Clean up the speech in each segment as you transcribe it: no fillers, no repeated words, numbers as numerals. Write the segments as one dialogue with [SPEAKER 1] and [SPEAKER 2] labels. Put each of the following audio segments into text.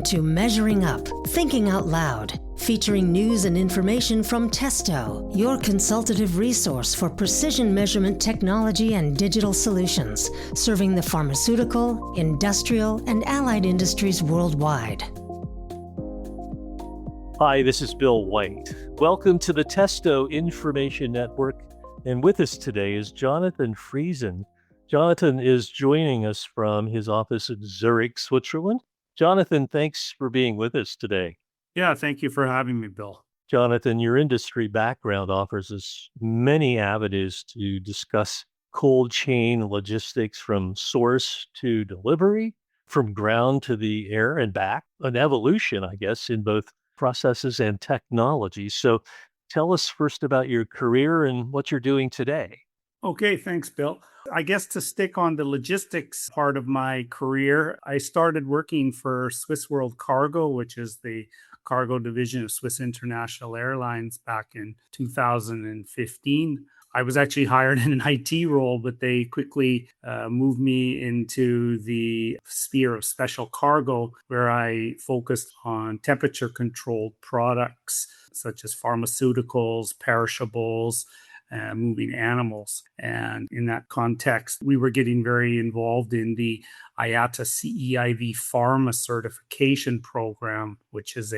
[SPEAKER 1] to Measuring Up, Thinking Out Loud, featuring news and information from Testo, your consultative resource for precision measurement technology and digital solutions, serving the pharmaceutical, industrial, and allied industries worldwide.
[SPEAKER 2] Hi, this is Bill White. Welcome to the Testo Information Network. And with us today is Jonathan Friesen. Jonathan is joining us from his office in Zurich, Switzerland. Jonathan, thanks for being with us today.
[SPEAKER 3] Yeah, thank you for having me, Bill.
[SPEAKER 2] Jonathan, your industry background offers us many avenues to discuss cold chain logistics from source to delivery, from ground to the air and back, an evolution, I guess, in both processes and technology. So tell us first about your career and what you're doing today.
[SPEAKER 3] Okay, thanks, Bill. I guess to stick on the logistics part of my career, I started working for Swiss WorldCargo, which is the cargo division of Swiss International Airlines back in 2015. I was actually hired in an IT role, but they quickly moved me into the sphere of special cargo, where I focused on temperature-controlled products such as pharmaceuticals, perishables, moving animals. And in that context, we were getting very involved in the IATA CEIV Pharma certification program, which is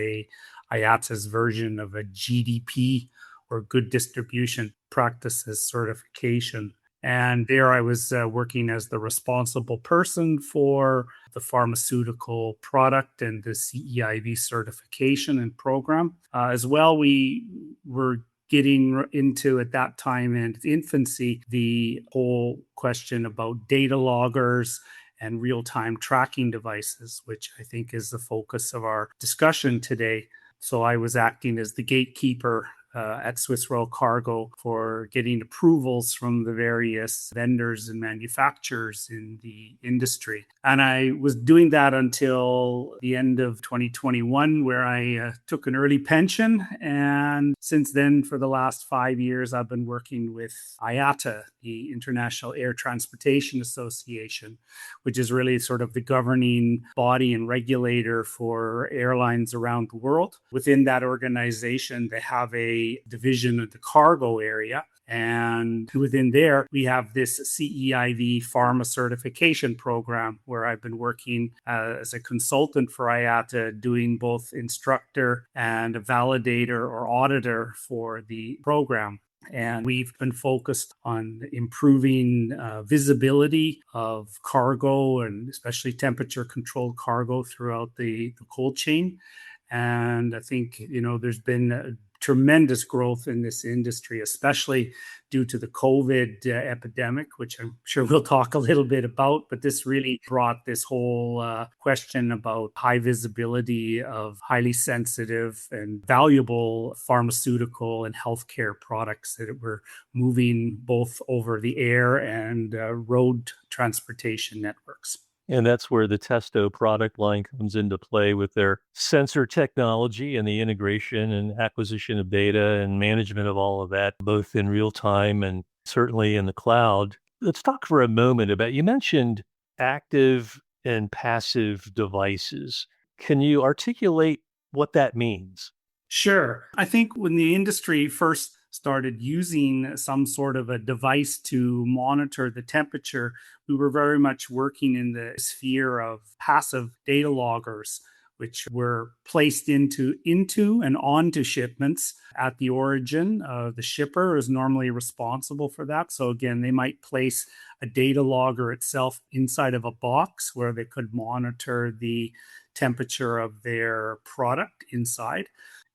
[SPEAKER 3] IATA's version of a GDP, or Good Distribution Practices certification. And there I was working as the responsible person for the pharmaceutical product and the CEIV certification and program. As well, we were getting into, at that time in its infancy, the whole question about data loggers and real-time tracking devices, which I think is the focus of our discussion today. So I was acting as the gatekeeper at Swiss WorldCargo for getting approvals from the various vendors and manufacturers in the industry. And I was doing that until the end of 2021, where I took an early pension. And since then, for the last 5 years, I've been working with IATA, the International Air Transportation Association, which is really sort of the governing body and regulator for airlines around the world. Within that organization, they have a division of the cargo area. And within there, we have this CEIV Pharma certification program, where I've been working as a consultant for IATA, doing both instructor and a validator or auditor for the program. And we've been focused on improving visibility of cargo, and especially temperature-controlled cargo throughout the cold chain. And I think, there's been tremendous growth in this industry, especially due to the COVID epidemic, which I'm sure we'll talk a little bit about. But this really brought this whole question about high visibility of highly sensitive and valuable pharmaceutical and healthcare products that were moving both over the air and road transportation networks.
[SPEAKER 2] And that's where the Testo product line comes into play with their sensor technology and the integration and acquisition of data and management of all of that, both in real time and certainly in the cloud. Let's talk for a moment about, you mentioned active and passive devices. Can you articulate what that means?
[SPEAKER 3] Sure. I think when the industry first started using some sort of a device to monitor the temperature, we were very much working in the sphere of passive data loggers, which were placed into and onto shipments at the origin. The shipper is normally responsible for that. So again, they might place a data logger itself inside of a box where they could monitor the temperature of their product inside.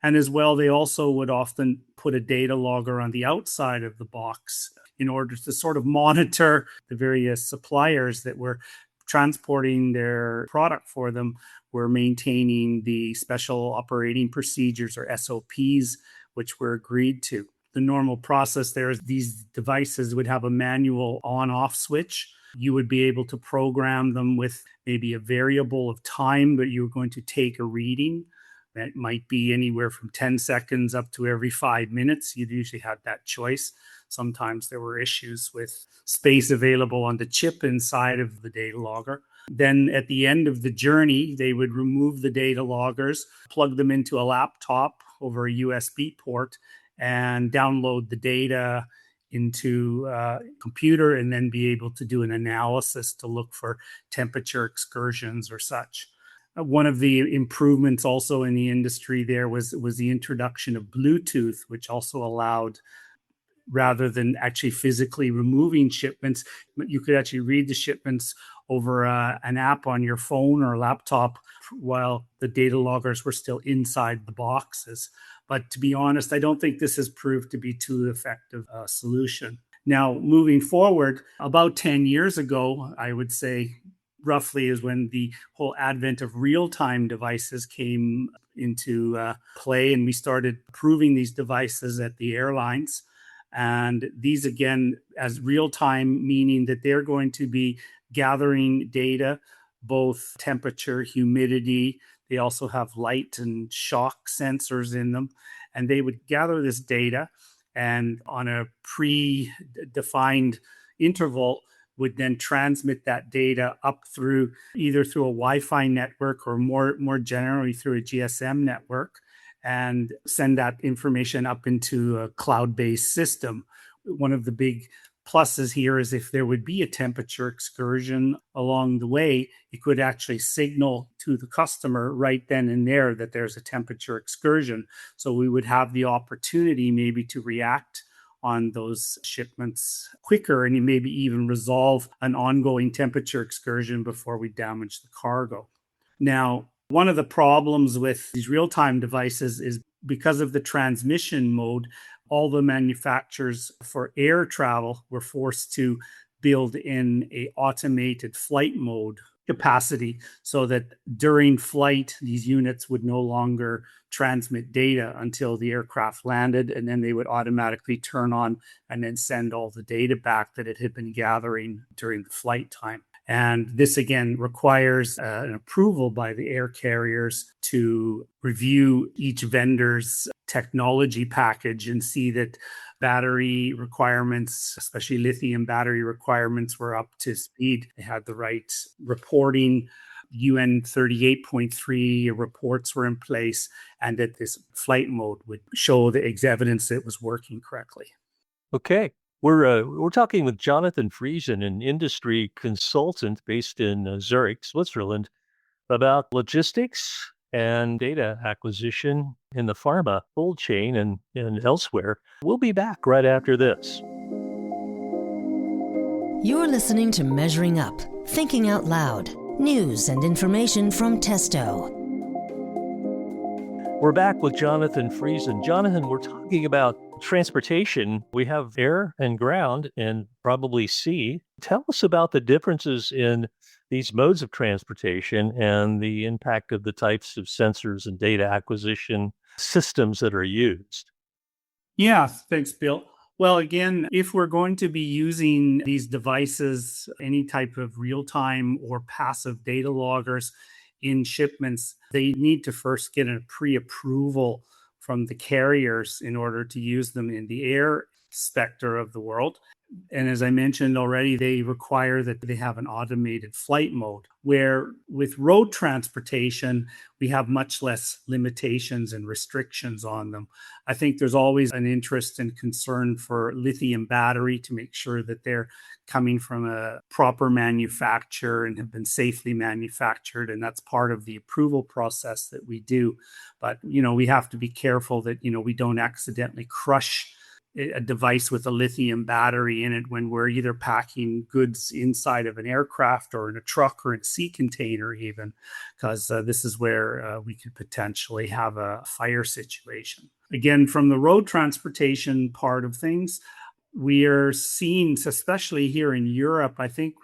[SPEAKER 3] And as well, they also would often put a data logger on the outside of the box in order to sort of monitor the various suppliers that were transporting their product for them, were maintaining the special operating procedures, or SOPs, which were agreed to. The normal process there is these devices would have a manual on-off switch. You would be able to program them with maybe a variable of time that you're going to take a reading. That might be anywhere from 10 seconds up to every 5 minutes. You'd usually have that choice. Sometimes there were issues with space available on the chip inside of the data logger. Then at the end of the journey, they would remove the data loggers, plug them into a laptop over a USB port, and download the data into a computer, and then be able to do an analysis to look for temperature excursions or such. One of the improvements also in the industry there was the introduction of Bluetooth, which also allowed, rather than actually physically removing shipments, you could actually read the shipments over an app on your phone or laptop while the data loggers were still inside the boxes. But to be honest, I don't think this has proved to be too effective a solution. Now, moving forward, about 10 years ago, I would say roughly, is when the whole advent of real-time devices came into play, and we started approving these devices at the airlines. And these, again, as real-time, meaning that they're going to be gathering data, both temperature, humidity. They also have light and shock sensors in them. And they would gather this data, and on a pre-defined interval, would then transmit that data up through either through a Wi-Fi network, or more generally through a GSM network, and send that information up into a cloud-based system. One of the big pluses here is if there would be a temperature excursion along the way, it could actually signal to the customer right then and there that there's a temperature excursion. So we would have the opportunity maybe to react on those shipments quicker, and maybe even resolve an ongoing temperature excursion before we damage the cargo. Now, one of the problems with these real-time devices is because of the transmission mode, all the manufacturers for air travel were forced to build in a automated flight mode capacity, so that during flight, these units would no longer transmit data until the aircraft landed, and then they would automatically turn on and then send all the data back that it had been gathering during the flight time. And this, again, requires an approval by the air carriers to review each vendor's technology package and see that battery requirements, especially lithium battery requirements, were up to speed. They had the right reporting. UN 38.3 reports were in place, and that this flight mode would show the evidence that it was working correctly.
[SPEAKER 2] Okay. We're talking with Jonathan Friesen, an industry consultant based in Zurich, Switzerland, about logistics and data acquisition in the pharma cold chain and elsewhere. We'll be back right after this.
[SPEAKER 1] You're listening to Measuring Up, Thinking Out Loud, news and information from Testo.
[SPEAKER 2] We're back with Jonathan Friesen. Jonathan, we're talking about transportation. We have air and ground and probably sea. Tell us about the differences in these modes of transportation and the impact of the types of sensors and data acquisition systems that are used.
[SPEAKER 3] Yeah, thanks, Bill. Well, again, if we're going to be using these devices, any type of real-time or passive data loggers in shipments, they need to first get a pre-approval from the carriers in order to use them in the air sector of the world. And as I mentioned already, they require that they have an automated flight mode, where with road transportation, we have much less limitations and restrictions on them. I think there's always an interest and concern for lithium battery to make sure that they're coming from a proper manufacturer and have been safely manufactured. And that's part of the approval process that we do. But, we have to be careful that, we don't accidentally crush a device with a lithium battery in it when we're either packing goods inside of an aircraft or in a truck or in a sea container even, because this is where we could potentially have a fire situation. Again, from the road transportation part of things, we are seeing, especially here in Europe, I think,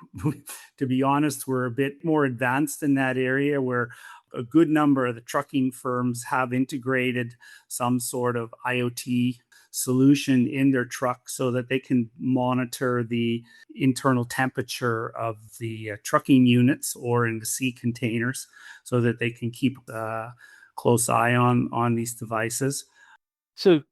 [SPEAKER 3] to be honest, we're a bit more advanced in that area, where a good number of the trucking firms have integrated some sort of IoT solution in their truck so that they can monitor the internal temperature of the trucking units or in the sea containers, so that they can keep a close eye on these devices.
[SPEAKER 2] So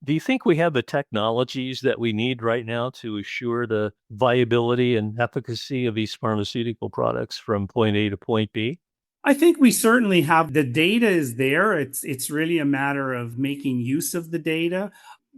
[SPEAKER 2] Do you think we have the technologies that we need right now to assure the viability and efficacy of these pharmaceutical products from point A to point B?
[SPEAKER 3] I think we certainly have the data is there. It's really a matter of making use of the data.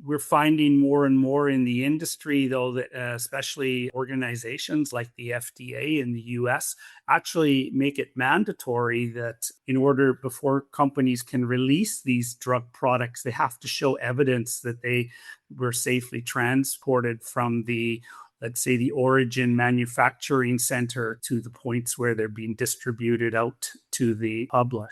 [SPEAKER 3] We're finding more and more in the industry, though, that especially organizations like the FDA in the US actually make it mandatory that in order before companies can release these drug products, they have to show evidence that they were safely transported from the, let's say, the origin manufacturing center to the points where they're being distributed out to the public.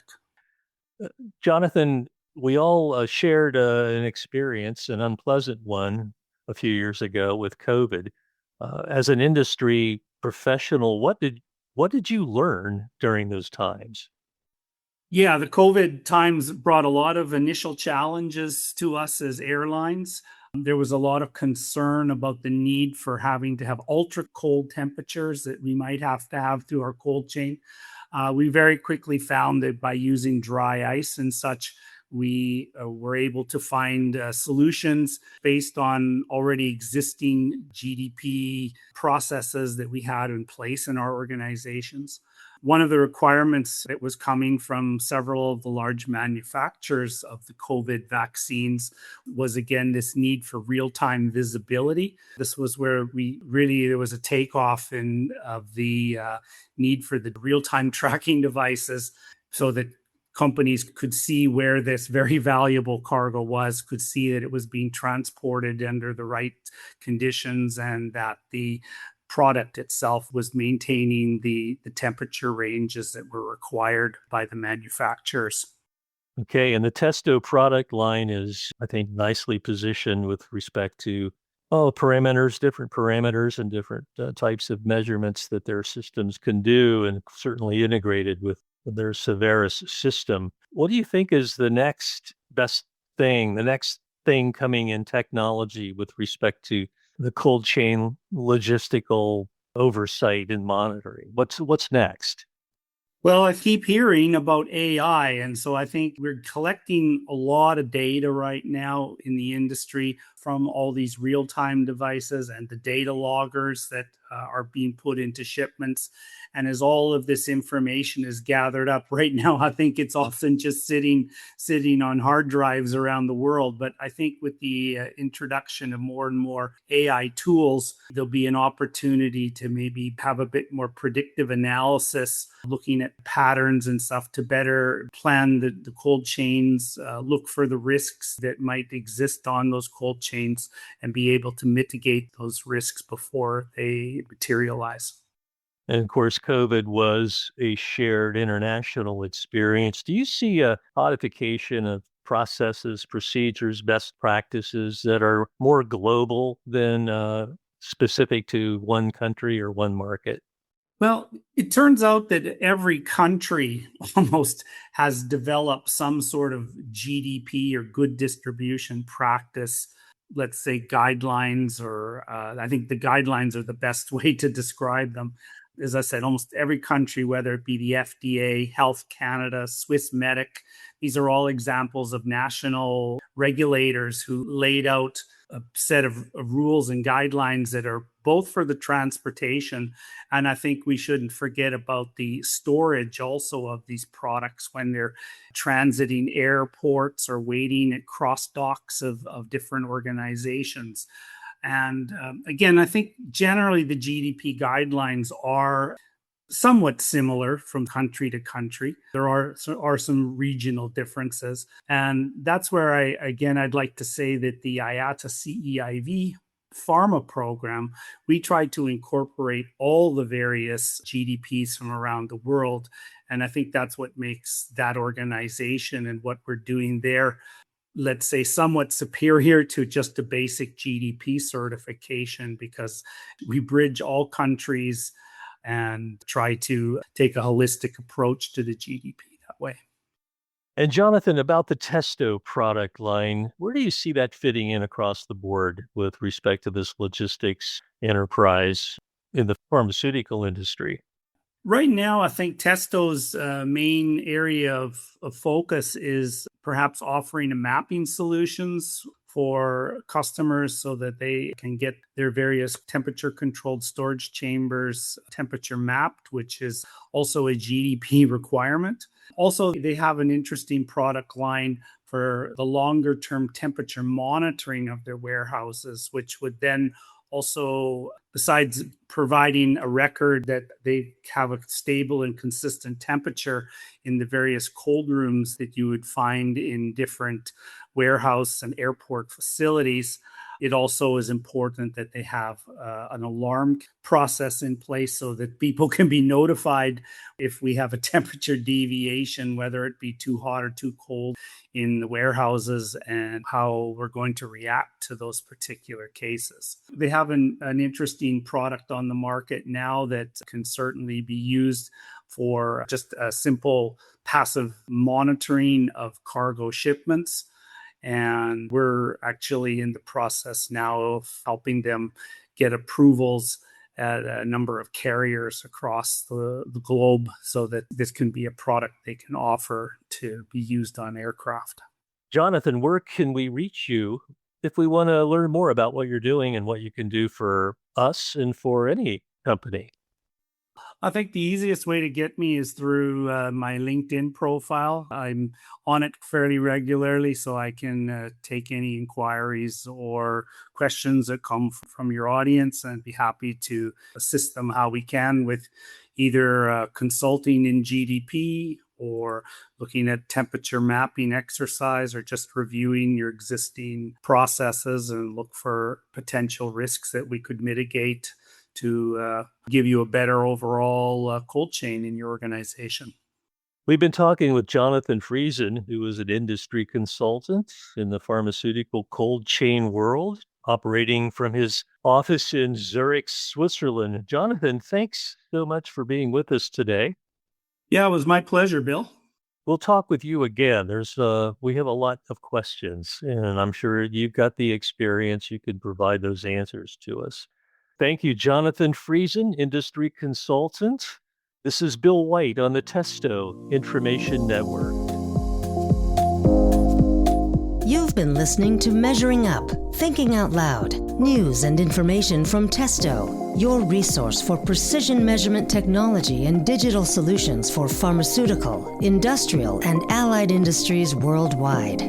[SPEAKER 2] Jonathan, we all shared an experience, an unpleasant one, a few years ago with COVID. As an industry professional, what did you learn during those times?
[SPEAKER 3] Yeah, the COVID times brought a lot of initial challenges to us as airlines. There was a lot of concern about the need for having to have ultra cold temperatures that we might have to have through our cold chain. We very quickly found that by using dry ice and such, we were able to find solutions based on already existing GDP processes that we had in place in our organizations. One of the requirements that was coming from several of the large manufacturers of the COVID vaccines was, again, this need for real-time visibility. This was where there was a takeoff of the need for the real-time tracking devices so that companies could see where this very valuable cargo was, could see that it was being transported under the right conditions, and that the product itself was maintaining the temperature ranges that were required by the manufacturers.
[SPEAKER 2] Okay, and the Testo product line is, I think, nicely positioned with respect to different parameters and different types of measurements that their systems can do, and certainly integrated with their Severus system. What do you think is the next best thing, the next thing coming in technology with respect to the cold chain logistical oversight and monitoring? What's next?
[SPEAKER 3] Well, I keep hearing about AI. And so I think we're collecting a lot of data right now in the industry from all these real time devices and the data loggers that are being put into shipments. And as all of this information is gathered up right now, I think it's often just sitting on hard drives around the world. But I think with the introduction of more and more AI tools, there'll be an opportunity to maybe have a bit more predictive analysis, looking at patterns and stuff to better plan the cold chains, look for the risks that might exist on those cold chains, and be able to mitigate those risks before they materialize.
[SPEAKER 2] And of course, COVID was a shared international experience. Do you see a codification of processes, procedures, best practices that are more global than specific to one country or one market?
[SPEAKER 3] Well, it turns out that every country almost has developed some sort of GDP or good distribution practice, let's say guidelines, or I think the guidelines are the best way to describe them. As I said, almost every country, whether it be the FDA, Health Canada, Swiss Medic, these are all examples of national regulators who laid out a set of rules and guidelines that are both for the transportation. And I think we shouldn't forget about the storage also of these products when they're transiting airports or waiting at cross docks of different organizations. And again, I think generally the GDP guidelines are somewhat similar from country to country. There are some regional differences. And that's where I'd like to say that the IATA CEIV pharma program, we try to incorporate all the various GDPs from around the world. And I think that's what makes that organization and what we're doing there, let's say, somewhat superior to just a basic GDP certification, because we bridge all countries and try to take a holistic approach to the GDP that way.
[SPEAKER 2] And Jonathan, about the Testo product line, where do you see that fitting in across the board with respect to this logistics enterprise in the pharmaceutical industry?
[SPEAKER 3] Right now, I think Testo's main area of focus is perhaps offering a mapping solutions for customers so that they can get their various temperature controlled storage chambers temperature mapped, which is also a GDP requirement. Also, they have an interesting product line for the longer term temperature monitoring of their warehouses, which would then also, besides providing a record that they have a stable and consistent temperature in the various cold rooms that you would find in different warehouse and airport facilities, it also is important that they have an alarm process in place so that people can be notified if we have a temperature deviation, whether it be too hot or too cold in the warehouses, and how we're going to react to those particular cases. They have an interesting product on the market now that can certainly be used for just a simple passive monitoring of cargo shipments. And we're actually in the process now of helping them get approvals at a number of carriers across the globe so that this can be a product they can offer to be used on aircraft.
[SPEAKER 2] Jonathan, where can we reach you if we want to learn more about what you're doing and what you can do for us and for any company?
[SPEAKER 3] I think the easiest way to get me is through my LinkedIn profile. I'm on it fairly regularly, so I can take any inquiries or questions that come from your audience and be happy to assist them how we can with either consulting in GDP or looking at temperature mapping exercise or just reviewing your existing processes and look for potential risks that we could mitigate to give you a better overall cold chain in your organization.
[SPEAKER 2] We've been talking with Jonathan Friesen, who is an industry consultant in the pharmaceutical cold chain world, operating from his office in Zurich, Switzerland. Jonathan, thanks so much for being with us today.
[SPEAKER 3] Yeah, it was my pleasure, Bill.
[SPEAKER 2] We'll talk with you again. We have a lot of questions, and I'm sure you've got the experience. You could provide those answers to us. Thank you, Jonathan Friesen, industry consultant. This is Bill White on the Testo Information Network.
[SPEAKER 1] You've been listening to Measuring Up, Thinking Out Loud, news and information from Testo, your resource for precision measurement technology and digital solutions for pharmaceutical, industrial, and allied industries worldwide.